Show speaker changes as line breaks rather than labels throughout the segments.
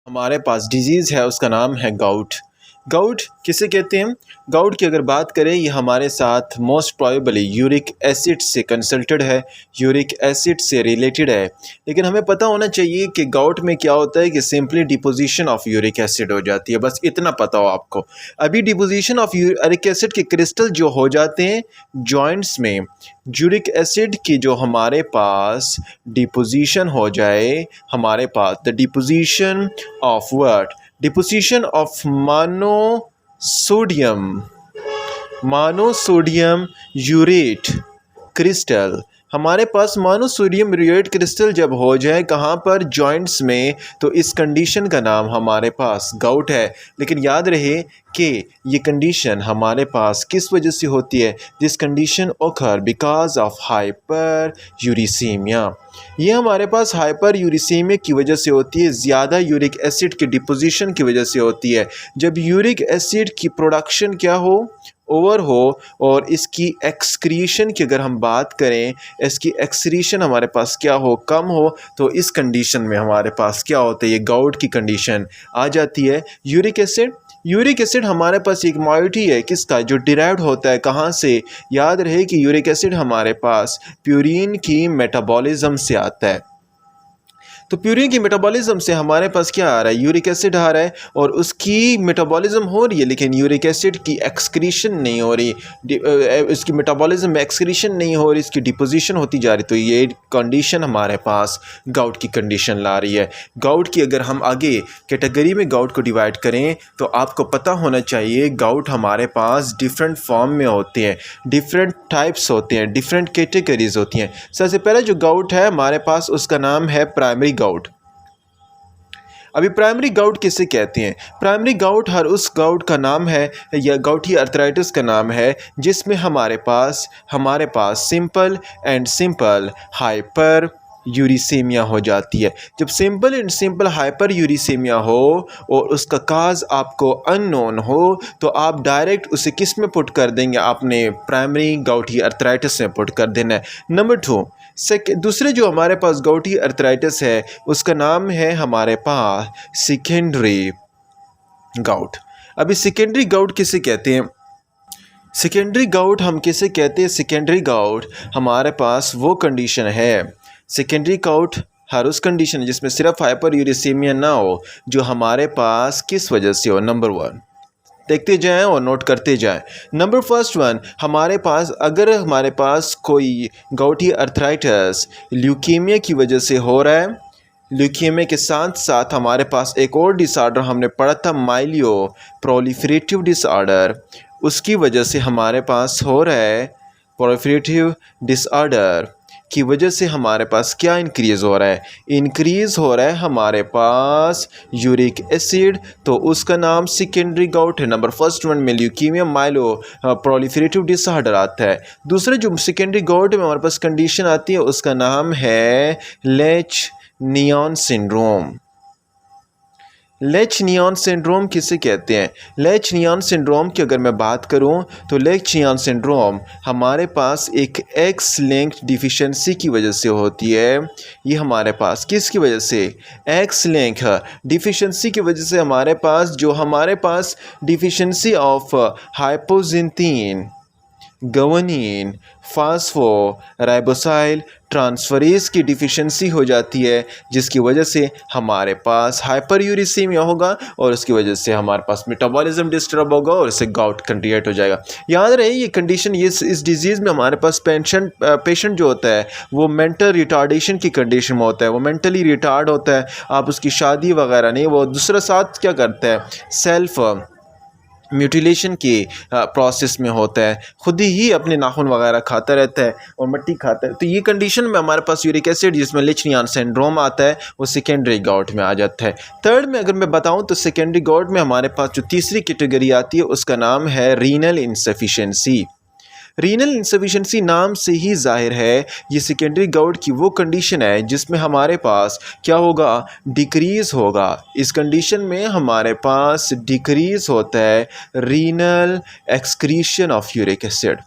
हमारे पास डिजीज़ है, उसका नाम है गाउट। गाउट किसे कहते हैं? गाउट की अगर बात करें, ये हमारे साथ मोस्ट प्रोबेबली यूरिक एसिड से कंसल्टेड है, यूरिक एसिड से रिलेटेड है। लेकिन हमें पता होना चाहिए कि गाउट में क्या होता है कि simply deposition of uric acid हो जाती है, बस इतना पता हो आपको। अभी डिपोजिशन ऑफ यूरिक एसिड के क्रिस्टल जो हो जाते हैं जॉइंट्स में, यूरिक एसिड की जो हमारे पास डिपोजिशन हो जाए, हमारे पास the deposition of what? Deposition of monosodium urate crystal. हमारे पास मोनोसोडियम यूरेट क्रिस्टल जब हो जाए कहाँ पर? जॉइंट्स में, तो इस कंडीशन का नाम हमारे पास गाउट है। लेकिन याद रहे कि ये कंडीशन हमारे पास किस वजह से होती है? दिस कंडीशन ओकर बिकॉज ऑफ हाइपर यूरिसीमिया। ये हमारे पास हाइपर यूरिसीमिया की वजह से होती है, ज़्यादा यूरिक एसिड के डिपोजिशन की वजह से होती है। जब यूरिक एसिड की प्रोडक्शन क्या हो? ओवर हो, और इसकी एक्सक्रीशन की अगर हम बात करें, इसकी एक्सक्रीशन हमारे पास क्या हो? कम हो, तो इस कंडीशन में हमारे पास क्या होता है? ये गाउट की कंडीशन आ जाती है। यूरिक एसिड हमारे पास एक मॉइटी है किसका? जो डिराइव्ड होता है कहाँ से? याद रहे कि यूरिक एसिड हमारे पास प्यूरिन की मेटाबॉलिज्म से आता है। तो प्यूरिन की मेटाबॉलिज्म से हमारे पास क्या आ रहा है? यूरिक एसिड आ रहा है, और उसकी मेटाबॉलिज्म हो रही है, लेकिन यूरिक एसिड की एक्सक्रीशन नहीं हो रही, इसकी मेटाबॉलिज्म में एक्सक्रीशन नहीं हो रही, इसकी डिपोजिशन होती जा रही। तो ये कंडीशन हमारे पास गाउट की कंडीशन ला रही है। गाउट की अगर हम आगे कैटेगरी में गाउट को डिवाइड करें, तो आपको पता होना चाहिए गाउट हमारे पास डिफरेंट फॉर्म में होते हैं, डिफरेंट टाइप्स होते हैं, डिफरेंट कैटेगरीज होती हैं। सबसे पहले जो गाउट है हमारे पास, उसका नाम है प्राइमरी गाउट। अभी प्राइमरी गाउट किसे कहते हैं? प्राइमरी गाउट हर उस गाउट का नाम है, या गाउटी अर्थराइटिस का नाम है, जिसमें हमारे पास सिंपल हाइपर यूरिसेमिया हो जाती है। जब सिंपल एंड सिंपल हाइपर यूरिसेमिया हो और उसका काज आपको अननोन हो, तो आप डायरेक्ट उसे किस में पुट कर देंगे? आपने प्राइमरी गाउटी अर्थराइटिस में पुट कर देना है। नंबर 2, दूसरे जो हमारे पास गाउटी अर्थराइटिस है, उसका नाम है हमारे पास सेकेंडरी गाउट। अभी सेकेंडरी गाउट किसे कहते हैं? सेकेंडरी गाउट हम किसे कहते हैं? सेकेंडरी गाउट हमारे पास वो कंडीशन है, सेकेंडरी गाउट हर उस कंडीशन जिसमें सिर्फ हाइपर यूरिसेमिया ना हो, जो हमारे पास किस वजह से हो? नंबर 1 देखते जाएं और नोट करते जाएं। नंबर फर्स्ट 1, हमारे पास अगर हमारे पास कोई गाउटी अर्थराइटिस ल्यूकीमिया की वजह से हो रहा है, ल्यूकीमिया के साथ साथ हमारे पास एक और डिसऑर्डर हमने पढ़ा था, माइलियो प्रोलिफरेटिव डिसऑर्डर, उसकी वजह से हमारे पास हो रहा है। प्रोलिफरेटिव डिसऑर्डर की वजह से हमारे पास क्या इंक्रीज़ हो रहा है? इंक्रीज़ हो रहा है हमारे पास यूरिक एसिड, तो उसका नाम सेकेंडरी गाउट है। नंबर फर्स्ट 1 में ल्यूकीमिया माइलो प्रोलिफरेटिव डिसऑर्डर आता है। दूसरे जो सेकेंडरी गाउट में हमारे पास कंडीशन आती है, उसका नाम है लेच-नियॉन सिंड्रोम। लेच-नियॉन सिंड्रोम किसे कहते हैं? लेच-नियॉन सिंड्रोम की अगर मैं बात करूं, तो लेच-नियॉन सिंड्रोम हमारे पास एक एक्स लिंक्ड डिफिशिएंसी की वजह से होती है। ये हमारे पास किसकी वजह से? एक्स लिंक डिफिशिएंसी की वजह से हमारे पास deficiency of हाइपोजिंथीन, guanine, phosphoribosyl transferase की डिफिशिएंसी हो जाती है, जिसकी वजह से हमारे पास हाइपर यूरिसीमिया होगा, और उसकी वजह से हमारे पास मेटाबॉलिज्म डिस्टर्ब होगा, और इससे गाउट क्रिएट हो जाएगा। याद रहे ये कंडीशन, इस डिजीज़ में हमारे पास पेशेंट जो होता है वो मेंटल रिटार्डेशन की कंडीशन में होता है, वो मेंटली रिटार्ड होता है। आप उसकी शादी वगैरह नहीं, वो दूसरा साथ क्या करता है? सेल्फ म्यूटिलेशन के प्रोसेस में होता है, खुद ही अपने नाखून वगैरह खाता रहता है और मिट्टी खाता है। तो ये कंडीशन में हमारे पास यूरिक एसिड जिसमें लेच-नियॉन सिंड्रोम आता है, वो सेकेंडरी गाउट में आ जाता है। थर्ड में अगर मैं बताऊं, तो सेकेंडरी गाउट में हमारे पास जो तीसरी कैटेगरी आती है, उसका नाम है रीनल इंसफिशिएंसी। रीनल इंसफिशिएंसी नाम से ही जाहिर है, ये सेकेंडरी गाउट की वो कंडीशन है जिसमें हमारे पास क्या होगा? डिक्रीज़ होगा। इस कंडीशन में हमारे पास डिक्रीज़ होता है renal excretion of uric acid.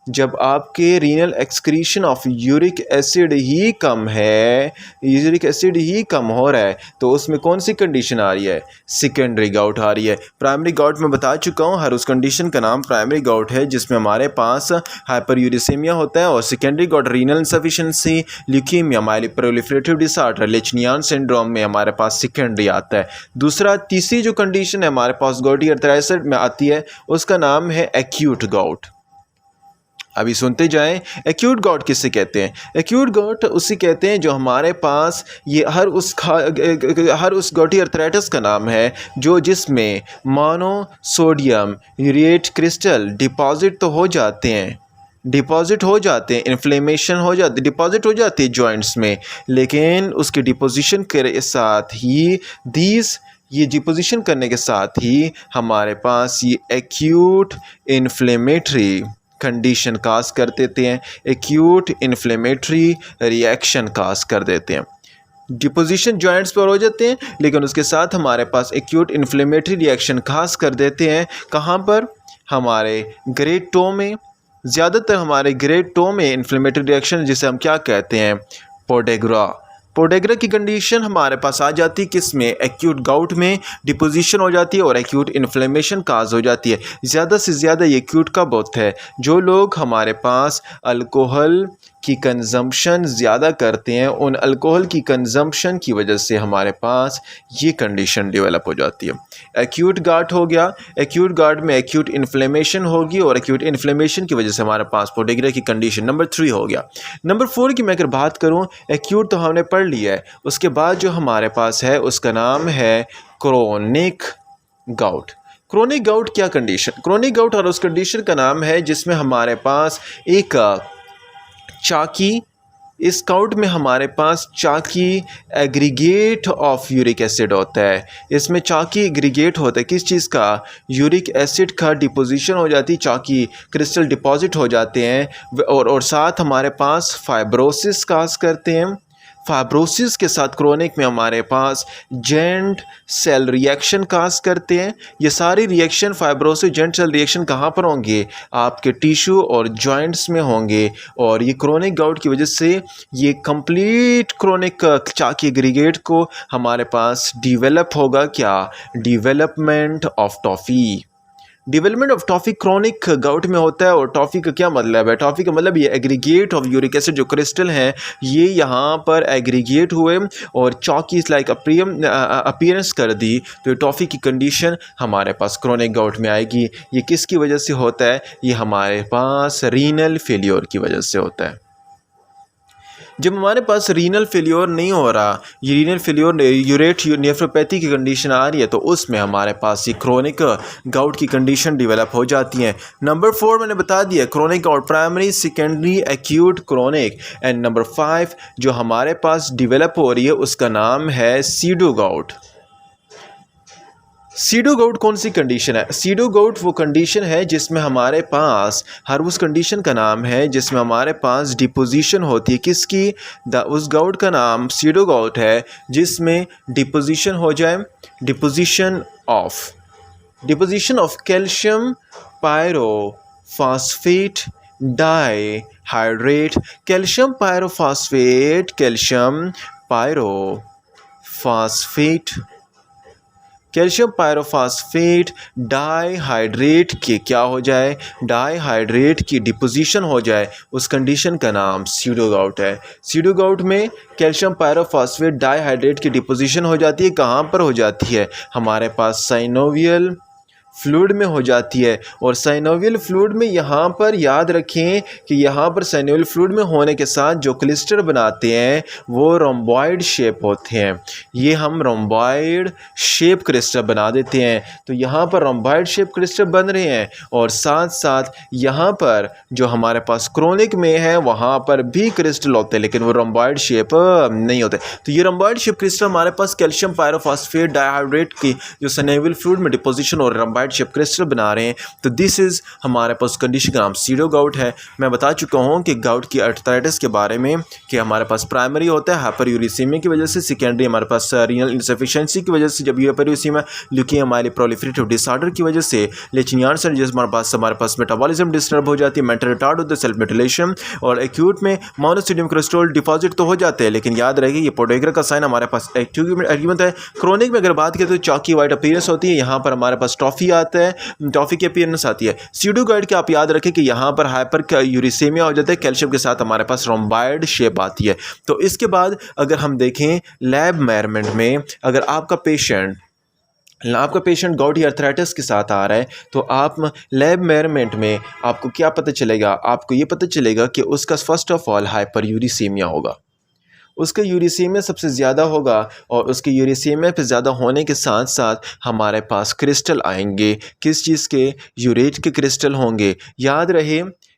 जब आपके renal excretion of uric acid ही कम है, यूरिक एसिड ही कम हो रहा है, तो उसमें कौन सी कंडीशन आ रही है? सेकेंडरी गाउट आ रही है। प्राइमरी गाउट में बता चुका हूँ, हर उस कंडीशन का नाम प्राइमरी गाउट है जिसमें हमारे पास हाइपरयूरिसेमिया होता है। और secondary gout renal insufficiency, leukaemia, myeloproliferative disorder, Lesch Nyhan syndrome में हमारे पास सेकेंडरी आता है। तीसरी जो कंडीशन है हमारे पास गॉटी अर्थराइटिस में आती है, उसका नाम है एक्यूट गाउट। अभी सुनते जाएं, एक्यूट गाउट किससे कहते हैं? एक्यूट गाउट उसे कहते हैं जो हमारे पास ये हर उस गॉटी अर्थराइटिस का नाम है जो जिसमें मोनोसोडियम यूरेट क्रिस्टल डिपॉजिट तो हो जाते हैं, इन्फ्लेमेशन हो जाती, डिपॉजिट हो जाती है जॉइंट्स में, लेकिन उसके डिपोजिशन के साथ ही ये डिपोजिशन करने के साथ ही हमारे पास ये एक्यूट इन्फ्लेमेटरी कंडीशन काज कर देते हैं, एक्यूट इन्फ्लेमेटरी रिएक्शन काज कर देते हैं। डिपोजिशन जॉइंट्स पर हो जाते हैं, लेकिन उसके साथ हमारे पास एक्यूट इन्फ्लेमेटरी रिएक्शन खास कर देते हैं। कहाँ पर? हमारे ग्रेड टो में, ज़्यादातर हमारे ग्रेड टो में इन्फ्लेमेटरी रिएक्शन जिसे हम क्या कहते हैं? पोडेग्रा की कंडीशन हमारे पास आ जाती है किस में? एक्यूट गाउट में डिपोजिशन हो जाती है और एक्यूट इन्फ्लेमेशन काज हो जाती है। ज़्यादा से ज़्यादा ये एक्यूट कब होता है? जो लोग हमारे पास अल्कोहल की कंजम्पशन ज़्यादा करते हैं, उन अल्कोहल की कंजम्पशन की वजह से हमारे पास ये कंडीशन डेवलप हो जाती है। एक्यूट गार्ड हो गया, एक्यूट गार्ड में एक्यूट इन्फ्लेमेशन होगी और एक्यूट इन्फ्लेमेशन की वजह से हमारे पास पोडेग्रा की कंडीशन नंबर 3 हो गया। नंबर 4 की मैं अगर बात करूं, एक्यूट तो हमने पढ़ लिया है, उसके बाद जो हमारे पास है उसका नाम है क्रोनिक गाउट। क्रोनिक गाउट क्या कंडीशन? क्रोनिक गाउट और उस कंडीशन का नाम है जिसमें हमारे पास एक चाकी, इस काउट में हमारे पास चाकी एग्रीगेट ऑफ यूरिक एसिड होता है। इसमें चाकी एग्रीगेट होता है किस चीज़ का? यूरिक एसिड का डिपोजिशन हो जाती है, चाकी क्रिस्टल डिपॉजिट हो जाते हैं और साथ हमारे पास फाइब्रोसिस काज करते हैं। फाइब्रोसिस के साथ क्रोनिक में हमारे पास जेंट सेल रिएक्शन काज करते हैं। ये सारी reaction fibrosis giant cell reaction कहाँ पर होंगे? आपके टिश्यू और जॉइंट्स में होंगे। और ये क्रोनिक गाउट की वजह से ये कंप्लीट क्रोनिक चाकी एग्रीगेट को हमारे पास डिवेलप होगा क्या? Development of toffee. Development of toffee chronic gout में होता है। और टॉफ़ी का क्या मतलब है? टॉफ़ी का मतलब ये एग्रीगेट ऑफ यूरिक एसिड जो क्रिस्टल हैं ये यहाँ पर एग्रीगेट हुए और चॉकी लाइक अपीयरेंस कर दी, तो ये टॉफ़ी की कंडीशन हमारे पास क्रोनिक गाउट में आएगी। ये किसकी वजह से होता है? ये हमारे पास रीनल फेलियर की वजह से होता है। जब हमारे पास रीनल फेलियर नहीं हो रहा, ये रीनल फेलियर यूरेट नेफ्रोपैथी की कंडीशन आ रही है, तो उसमें हमारे पास ये क्रोनिक गाउट की कंडीशन डेवलप हो जाती है। नंबर 4 मैंने बता दिया, chronic gout primary, secondary, acute, chronic. And number 5 जो हमारे पास डेवलप हो रही है उसका नाम है सीडो गाउट। सीडो गाउट कौन सी कंडीशन है? सीडो गाउट वो कंडीशन है जिसमें हमारे पास हर उस कंडीशन का नाम है जिसमें हमारे पास डिपोजिशन होती है किसकी? उस गाउट का नाम सीडो गाउट है जिसमें डिपोजिशन हो जाए, deposition of calcium pyrophosphate dihydrate, calcium pyrophosphate, calcium pyrophosphate dihydrate के क्या हो जाए? डाइहाइड्रेट की डिपोजिशन हो जाए, उस कंडीशन का नाम सीडो गाउट है। सीडो गाउट में कैल्शियम पायरोफॉस्फेट डाइहाइड्रेट की डिपोजिशन हो जाती है। कहाँ पर हो जाती है? हमारे पास साइनोवियल फ्लूइड में हो जाती है। और साइनोवियल फ्लूइड में यहाँ पर याद रखें कि यहाँ पर साइनोवियल फ्लूइड में होने के साथ जो क्लिस्टर बनाते हैं वो रोम्बॉइड शेप होते हैं। ये हम रोम्बॉइड शेप क्रिस्टल बना देते हैं। तो यहाँ पर रोम्बॉइड शेप क्रिस्टल बन रहे हैं और साथ साथ यहाँ पर जो हमारे पास क्रोनिक में है वहाँ पर भी क्रिस्टल होते हैं, लेकिन वो रोम्बॉइड शेप नहीं होते। तो ये रोम्बॉइड शेप क्रिस्टल हमारे पास कैल्शियम पायरोफॉस्फेट डाइहाइड्रेट की जो साइनोवियल फ्लूइड में डिपोजिशन और रोम्बॉइड रोम्बाइड शेप क्रिस्टल बना रहे हैं, तो दिस इज़ हमारे पास कंडीशन का नाम सीडो गाउट है। मैं बता चुका हूँ कि गाउट की आर्थराइटिस के बारे में कि हमारे पास प्राइमरी होता है हाइपरयूरिसीमिया की वजह से, सेकेंडरी हमारे पास रीनल इंसफिशिएंसी की वजह से जब हाइपरयूरिसीमिया, ल्यूकेमिया माइलोप्रोलिफरेटिव डिसऑर्डर की वजह से, लेचिनियान सर्जरी हमारे पास मेटाबॉलिज्म डिस्टर्ब हो जाती है, मेंटल रिटार्ड होता है, सेल्फ म्यूटिलेशन, और एक्यूट में मोनोसोडियम क्रिस्टल डिपॉजिट तो हो जाते हैं, लेकिन याद रहे ये पोडेग्रा का साइन हमारे पास एक्यूट है। क्रोनिक में अगर बात करें तो चॉकी वाइट अपीयरेंस होती है, यहाँ पर हमारे पास टॉफी आता है, टॉफी की अपीयरेंस आती है। सीडोगाइड के आप याद रखें कि यहाँ पर हाइपर यूरिसेमिया हो जाता है, कैल्शियम के साथ हमारे पास रोम्बाइड शेप आती है। तो इसके बाद अगर हम देखें लैब मेजरमेंट में, अगर आपका पेशेंट गॉटी आर्थराइटिस के साथ आ रहा है, तो आप लैब मेजरमेंट में आपको क्या पता चलेगा, आपको ये पता चलेगा कि उसका फर्स्ट ऑफ ऑल हाइपर यूरिसेमिया होगा, उसका यूरिसेमिया सबसे ज़्यादा होगा, और उसके यूरिसेमिया पे ज़्यादा होने के साथ साथ हमारे पास क्रिस्टल आएंगे। किस चीज़ के? यूरेट के क्रिस्टल होंगे।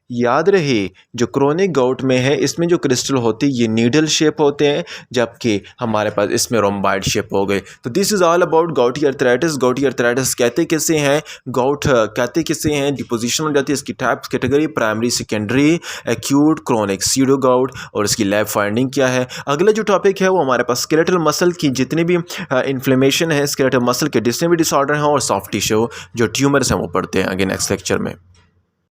याद रहे जो क्रोनिक गाउट में है इसमें जो क्रिस्टल होते हैं ये नीडल शेप होते हैं, जबकि हमारे पास इसमें रोम्बाइड शेप हो गए। तो this is all about gouty arthritis. Gouty arthritis कहते किसे हैं, गाउट कहते किसे हैं, डिपोजिशन हो जाती है इसकी types category, primary, secondary, acute, chronic, pseudo gout, और इसकी लैब फाइंडिंग क्या है। अगला जो टॉपिक है वो हमारे पास स्केलेटल मसल की जितनी भी इन्फ्लेमेशन है, स्केलेटल मसल के जितने भी डिसऑर्डर हैं, और सॉफ्ट टिश्यू जो ट्यूमर्स हैं वो पढ़ते हैं आगे नेक्स्ट लेक्चर में।